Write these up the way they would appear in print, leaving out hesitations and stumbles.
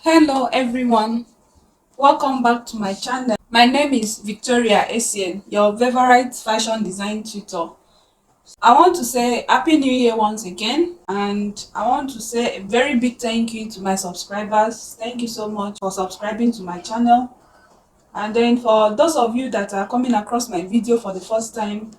Hello everyone, welcome back to my channel. My name is Victoria Essien, your favorite fashion design tutor. I want to say Happy New Year once again, and I want to say a very big thank you to my subscribers. Thank you so much for subscribing to my channel. And then for those of you that are coming across my video for the first time,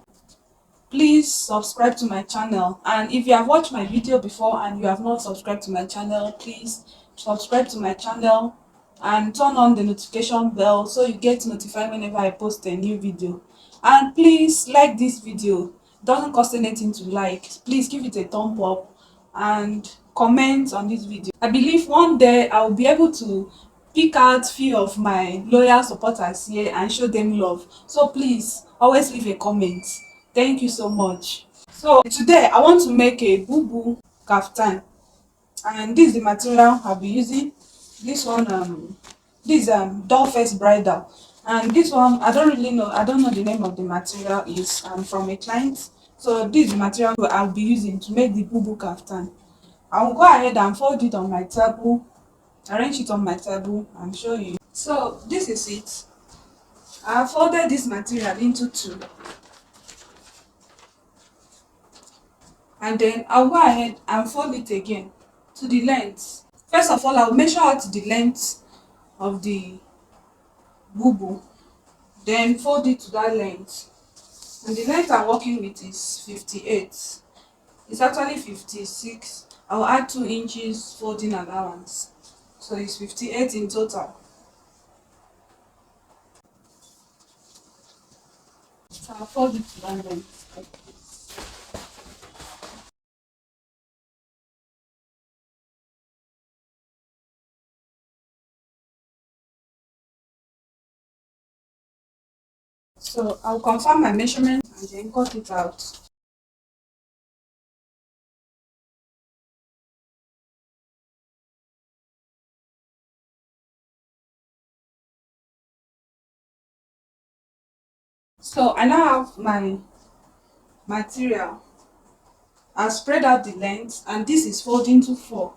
please subscribe to my channel. And if you have watched my video before and you have not subscribed to my channel, please subscribe to my channel and turn on the notification bell so you get notified whenever I post a new video. And please like this video. It doesn't cost anything to like. Please give it a thumb up and comment on this video. I believe one day I'll be able to pick out few of my loyal supporters here and show them love. So please always leave a comment. Thank you so much. So today I want to make a bubu kaftan, and this is the material I'll be using. This one this doll face bridal, and this one I don't know the name of the material. Is from a client. So this is the material I'll be using to make the bubu kaftan. I will go ahead and fold it on my table, arrange it on my table and show you. So this is it. I have folded this material into two, and then I'll go ahead and fold it again to the length. First of all, I'll measure out the length of the bubu, then fold it to that length. And the length I'm working with is 58. It's actually 56. I'll add 2 inches folding allowance. So it's 58 in total. So I'll fold it to that length. So I'll confirm my measurement and then cut it out. So I now have my material. I've spread out the length, and this is folding to 4.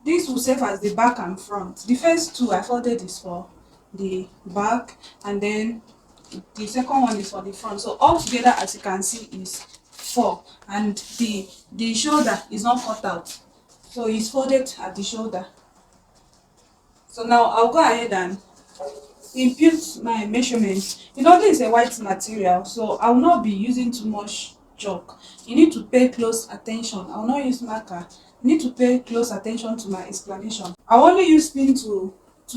This will serve as the back and front. The first two I folded is for the back, and then the second one is for the front. So all together, as you can see, is 4, and the shoulder is not cut out, so it's folded at the shoulder. So now I'll go ahead and impute my measurement. This is a white material, so I will not be using too much chalk. You need to pay close attention. I will not use marker. You need to pay close attention to my explanation. I will only use pin to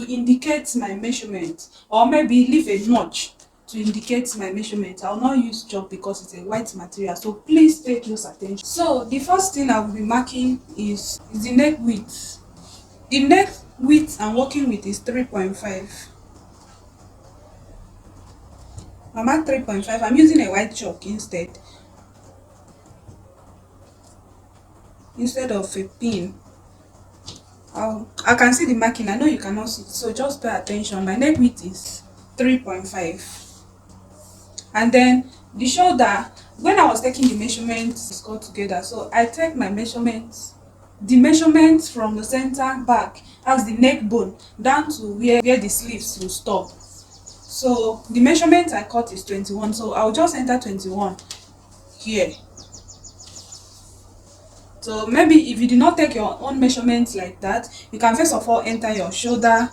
indicate my measurement, or maybe leave a notch to indicate my measurement. I will not use chalk because it's a white material, so please pay close attention. So the first thing I will be marking is the neck width. The neck width I'm working with is 3.5. I'm at 3.5. I'm using a white chalk instead of a pin. I can see the marking. I know you cannot see it, so just pay attention. My neck width is 3.5. And then the shoulder, when I was taking the measurements, it's got together. So I take my measurements, the measurements from the center back as the neck bone down to where the sleeves will stop. So the measurement I cut is 21. So I'll just enter 21 here. So maybe if you did not take your own measurements like that, you can first of all enter your shoulder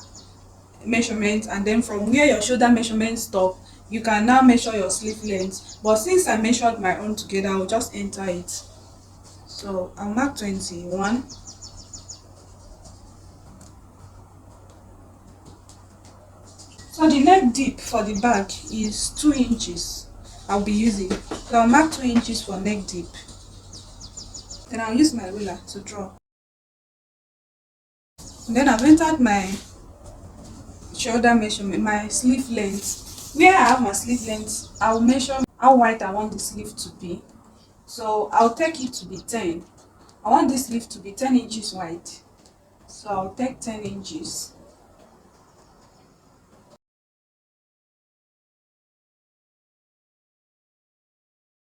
measurement, and then from where your shoulder measurement stop, you can now measure your sleeve length. But since I measured my own together, I'll just enter it. So I'll mark 21. So the neck dip for the back is 2 inches. I'll be using. So I'll mark 2 inches for neck dip. Then I'll use my ruler to draw. And then I've entered my shoulder measurement, my sleeve length. Where I have my sleeve length, I'll measure how wide I want the sleeve to be. So I'll take it to be 10. I want this sleeve to be 10 inches wide. So I'll take 10 inches.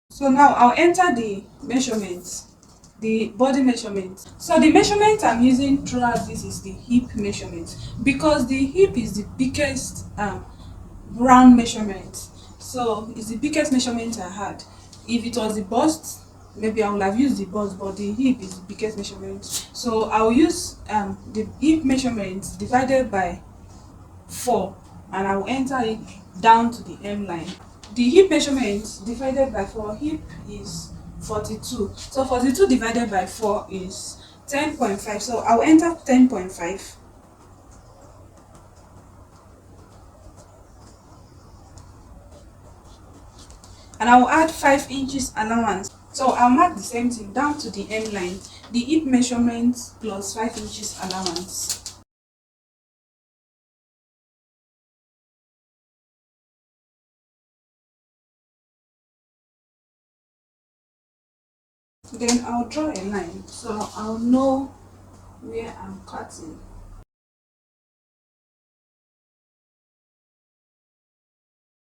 So now I'll enter the measurements. the body measurement. So the measurement I'm using throughout this is the hip measurement, because the hip is the biggest round measurement. So it's the biggest measurement I had. If it was the bust, maybe I would have used the bust, but the hip is the biggest measurement. So I'll use the hip measurement divided by 4, and I will enter it down to the M line. The hip measurement divided by 4, hip is 42. So 42 divided by 4 is 10.5. So I'll enter 10.5. And I will add 5 inches allowance. So I'll mark the same thing down to the M line. The hip measurement plus 5 inches allowance. Then I'll draw a line so I'll know where I'm cutting.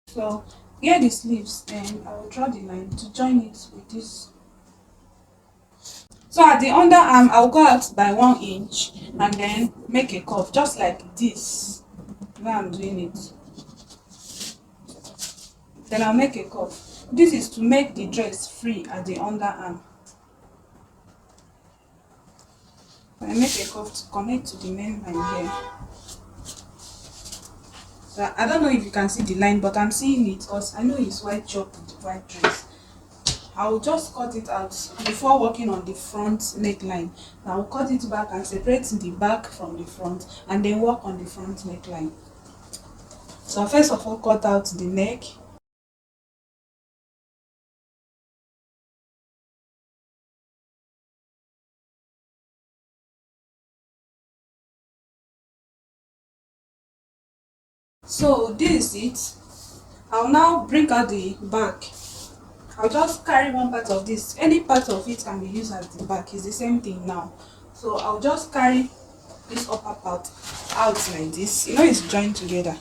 So here the sleeves, and I will draw the line to join it with this. So at the underarm, I'll go out by 1 inch and then make a curve just like this where I'm doing it. Then I'll make a curve. This is to make the dress free at the underarm. I make a curve to connect to the main line here. So I don't know if you can see the line, but I'm seeing it because I know it's white chalk with the white dress. I'll just cut it out before working on the front neckline. I'll cut it back and separate the back from the front and then work on the front neckline. So first of all, cut out the neck. So this is it. I'll now bring out the back. I'll just carry one part of this. Any part of it can be used as the back. It's the same thing now. So I'll just carry this upper part out like this. You know it's joined together.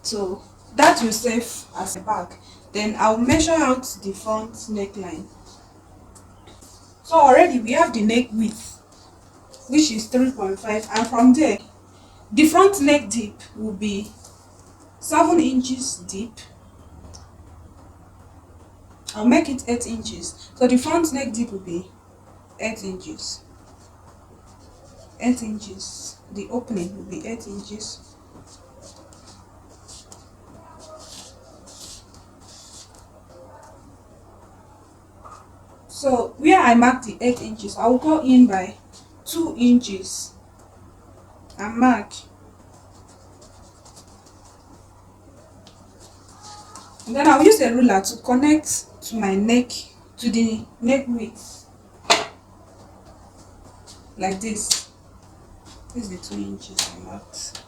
So that will serve as a back. Then I'll measure out the front neckline. So already we have the neck width, which is 3.5, and from there the front neck deep will be 7 inches deep. I'll make it 8 inches. So the front neck deep will be 8 inches. 8 inches. The opening will be 8 inches. So where I mark the 8 inches, I will go in by 2 inches and mark. And then I'll use a ruler to connect to my neck, to the neck width, like this. This is the 2 inches I marked.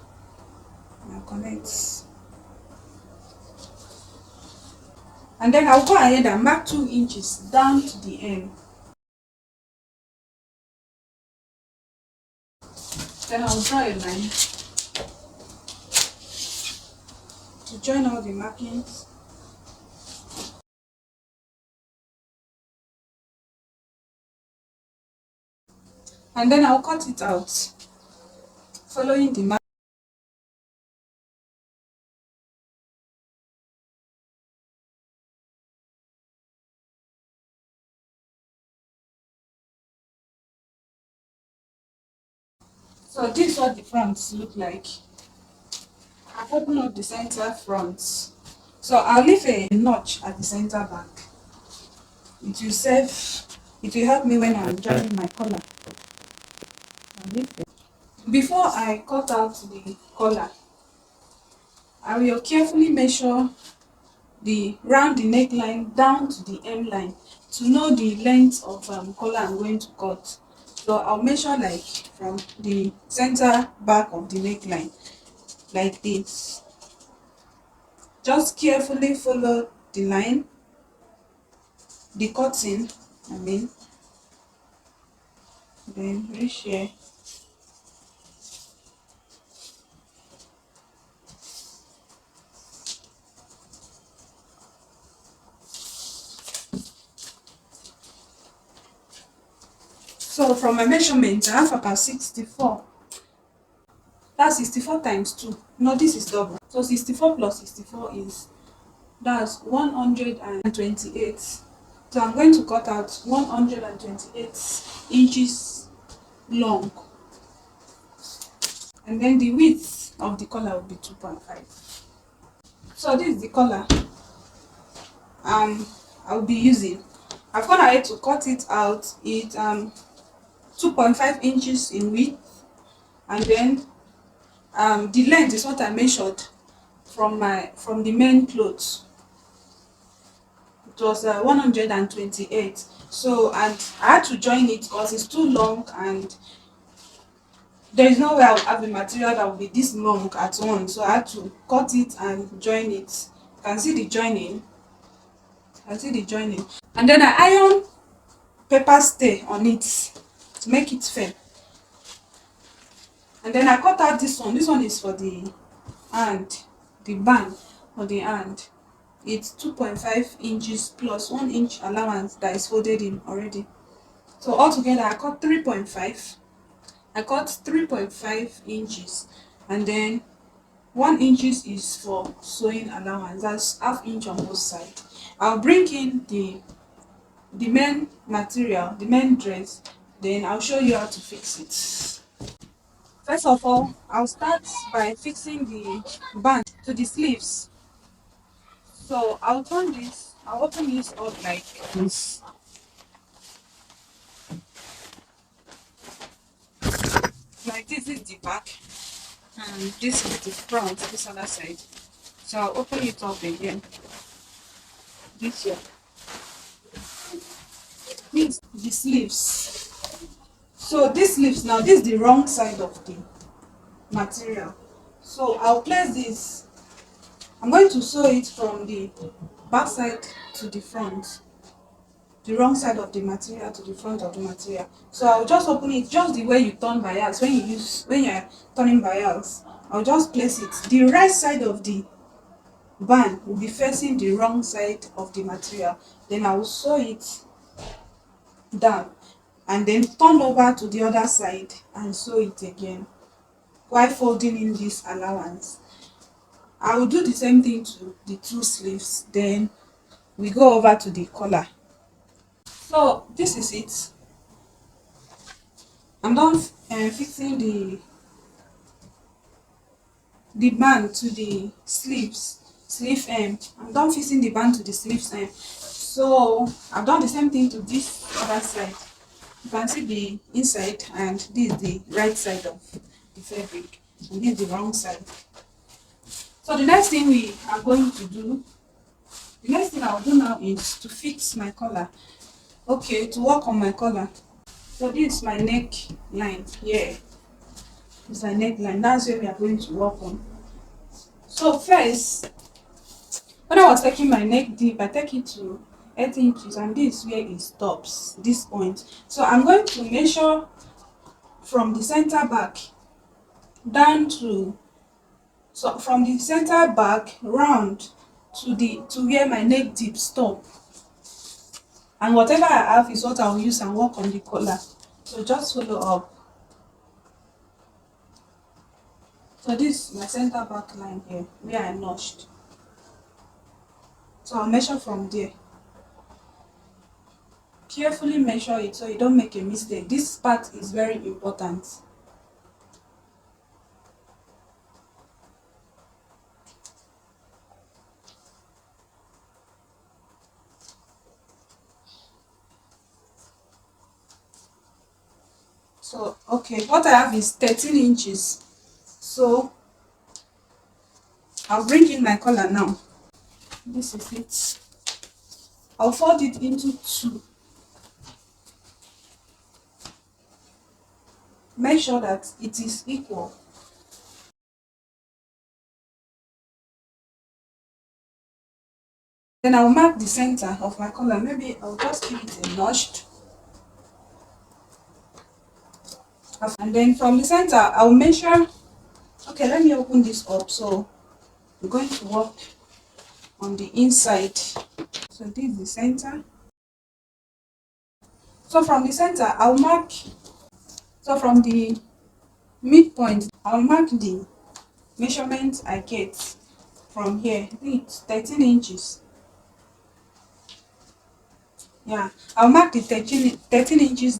Now connect. And then I'll go ahead and mark 2 inches down to the end. Then I'll draw a line to join all the markings. And then I'll cut it out, following the mark. So this is what the fronts look like. I've opened up the center front. So I'll leave a notch at the center back. It will serve, it will help me when I'm joining my collar. Before I cut out the collar, I will carefully measure round the neckline down to the M line to know the length of collar I'm going to cut. So I'll measure like from the center back of the neckline, like this. Just carefully follow the line, the cutting, then reach here. So from my measurement, I have about 64. That's 64 times 2. No, this is double. So 64 plus 64 is, that's 128. So I'm going to cut out 128 inches long. And then the width of the collar will be 2.5. So this is the collar I'll be using. I've gone ahead to cut it out. It's 2.5 inches in width, and then the length is what I measured from the main clothes. It was 128. So, and I had to join it because it's too long, and there is no way I will have a material that will be this long at once. So I had to cut it and join it. You can see the joining. And then I iron paper stay on it to make it firm. And then I cut out this one. This one is for the hand, the band for the hand. It's 2.5 inches plus 1 inch allowance that is folded in already. So altogether I cut 3.5. I cut 3.5 inches, and then 1 inches is for sewing allowance. That's half inch on both sides. I'll bring in the main material, the main dress, then I'll show you how to fix it. First of all, I'll start by fixing the band to the sleeves. So I'll turn this, I'll open this up like this. Like this is the back, and this is the front, this other side. So I'll open it up again. This here. This the sleeves. So this sleeves now, this is the wrong side of the material. So I'll place this. I'm going to sew it from the back side to the front, the wrong side of the material to the front of the material. So I'll just open it just the way you turn bias. When you're turning bias, I'll just place it. The right side of the band will be facing the wrong side of the material. Then I will sew it down and then turn over to the other side and sew it again while folding in this allowance. I will do the same thing to the two sleeves. Then we go over to the collar. So this is it. I'm done fixing the band to the sleeve hem. I'm done fixing the band to the sleeves hem. So I've done the same thing to this other side. You can see the inside, and this is the right side of the fabric, and this is the wrong side. So the next thing we are going to do, the next thing I'll do now is to fix my collar. Okay, to work on my collar. So this is my neckline here. It's my neckline. That's where we are going to work on. So first, when I was taking my neck deep, I take it to 8 inches, and this is where it stops, this point. So I'm going to measure from the center back down to, so from the center back round to where my neck deep stop. And whatever I have is what I will use and work on the collar. So just follow up. So this is my center back line here, where I notched. So I'll measure from there. Carefully measure it so you don't make a mistake. This part is very important. So, okay, what I have is 13 inches. So, I'll bring in my collar now. This is it. I'll fold it into 2. Make sure that it is equal. Then I'll mark the center of my collar. Maybe I'll just give it a notch. And then from the center, I'll measure. Okay, let me open this up. So we're going to work on the inside. So this is the center. So from the center, I'll mark, so from the midpoint, I'll mark the measurement I get from here. I think it's 13 inches. Yeah, I'll mark the 13 inches.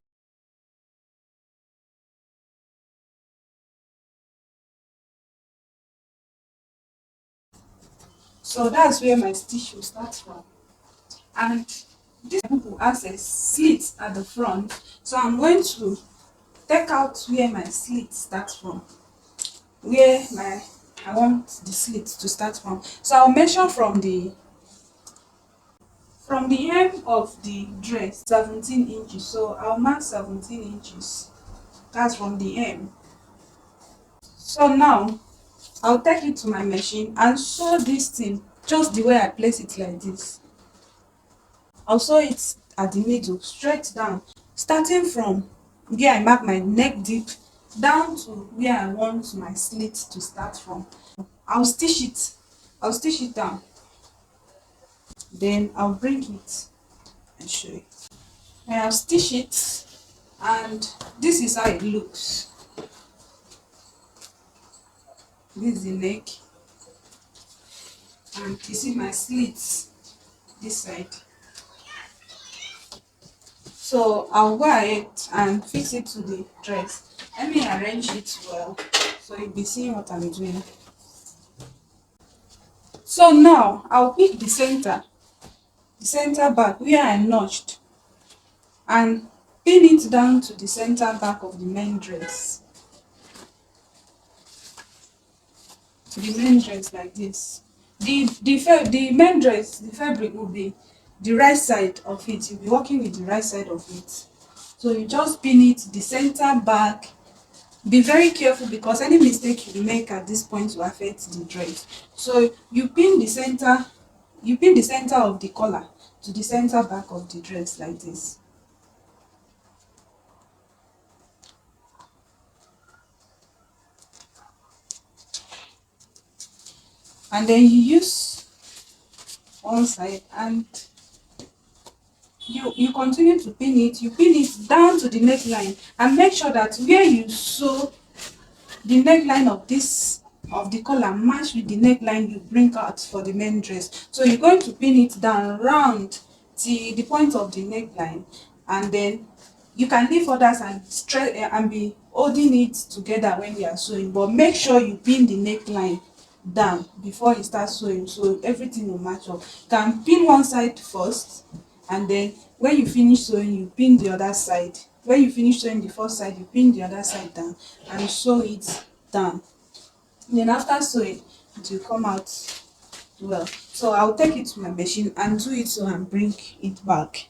So that's where my stitch will start from. And this book has a slit at the front. So I'm going to take out where my slit starts from. Where my I want the slit to start from. So I'll measure from the hem of the dress 17 inches. So I'll mark 17 inches. That's from the hem. So now I'll take it to my machine and sew this thing just the way I place it like this. I'll sew it at the middle, straight down, starting from where I mark my neck deep down to where I want my slit to start from. I'll stitch it. I'll stitch it down. Then I'll bring it and show you. I'll stitch it, and this is how it looks. This is the neck, and you see my slits this side. So I'll go ahead and fix it to the dress. Let me arrange it well so you'll be seeing what I'm doing. So now I'll pick the center back where I notched, and pin it down to the center back of the main dress. To the main dress like this. The main dress, the fabric will be the right side of it. You'll be working with the right side of it. So you just pin it the center back. Be very careful because any mistake you make at this point will affect the dress. So you pin the center of the collar to the center back of the dress like this. And then you use one side and you continue to pin it. You pin it down to the neckline and make sure that where you sew the neckline of the collar match with the neckline you bring out for the main dress. So you're going to pin it down round to the point of the neckline, and then you can leave others and stretch and be holding it together when you are sewing, but make sure you pin the neckline down before you start sewing so everything will match up. You can pin one side first, and then when you finish sewing you pin the other side. When you finish sewing the first side, you pin the other side down and sew it down. Then after sewing, it will come out well. So I'll take it to my machine and do it so and bring it back.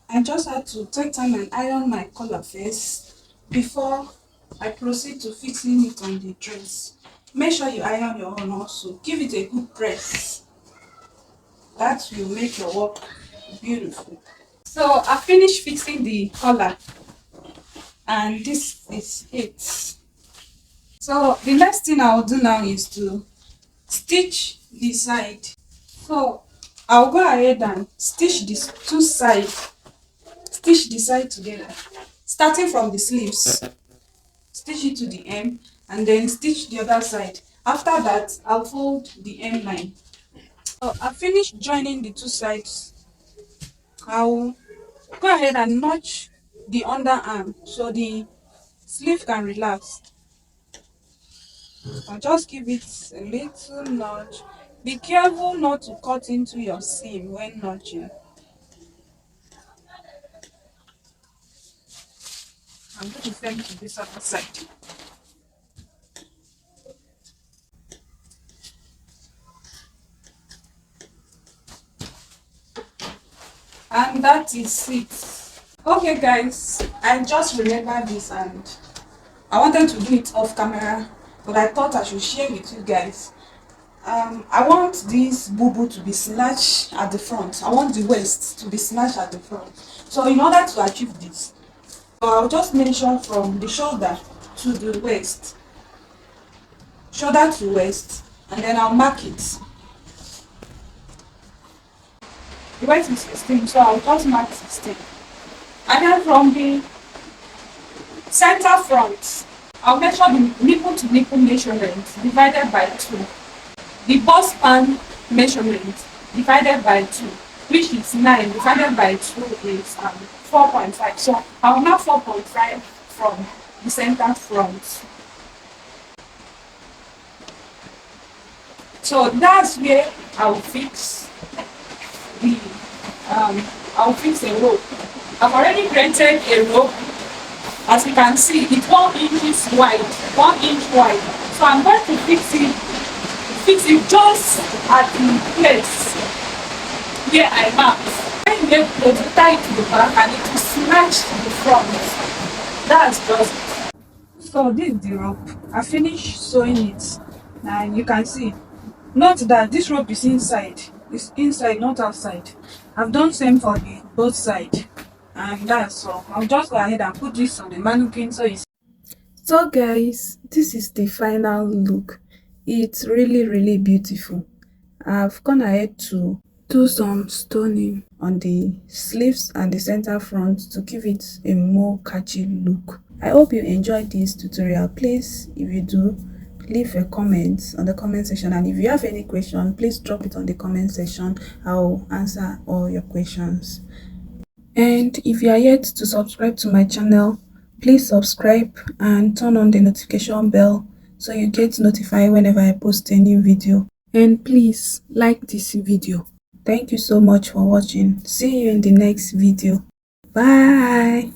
I just had to take time and iron my collar first before I proceed to fixing it on the dress. Make sure you iron your own also. Give it a good press. That will make your work beautiful. So I finished fixing the collar, and this is it. So the next thing I'll do now is to stitch the side. So I'll go ahead and stitch these two sides, stitch the side together, starting from the sleeves, stitch it to the hem, and then stitch the other side. After that, I'll fold the hem line. So I finished joining the two sides. I'll go ahead and notch the underarm so the sleeve can relax. I'll just give it a little notch. Be careful not to cut into your seam when notching. I'm going to send to this other side. And that is it. Okay guys, I just remembered this and I wanted to do it off camera, but I thought I should share with you guys. I want this bubu to be snatched at the front. I want the waist to be snatched at the front. So in order to achieve this, I'll just mention from the shoulder to the waist, shoulder to waist, and then I'll mark it. The waist is 16, so I'll just mark 16. And then from the center front, I'll measure the nipple to nipple measurement divided by 2. The bust span measurement divided by 2, which is 9 divided by 2 is 4.5. So I'll have 4.5 from the center front. So that's where I'll fix the I'll fix a rope. I've already created a rope. As you can see, it's 1 inch wide, 1 inch wide. So I'm going to fix it just at the place where I marked. I'm going to tie it to the back and it will snatch the front. That's just it. So this is the rope. I finished sewing it, and you can see. Note that this rope is inside. It's inside, not outside. I've done same for the both side, and that's all. I'll just go ahead and put this on the mannequin so it's. So guys, this is the final look. It's really beautiful. I've gone ahead to do some stoning on the sleeves and the center front to give it a more catchy look. I hope you enjoyed this tutorial. Please, if you do, leave a comment on the comment section, and if you have any question, please drop it on the comment section. I'll answer all your questions. And if you are yet to subscribe to my channel, please subscribe and turn on the notification bell so you get notified whenever I post a new video. And please like this video. Thank you so much for watching. See you in the next video. Bye.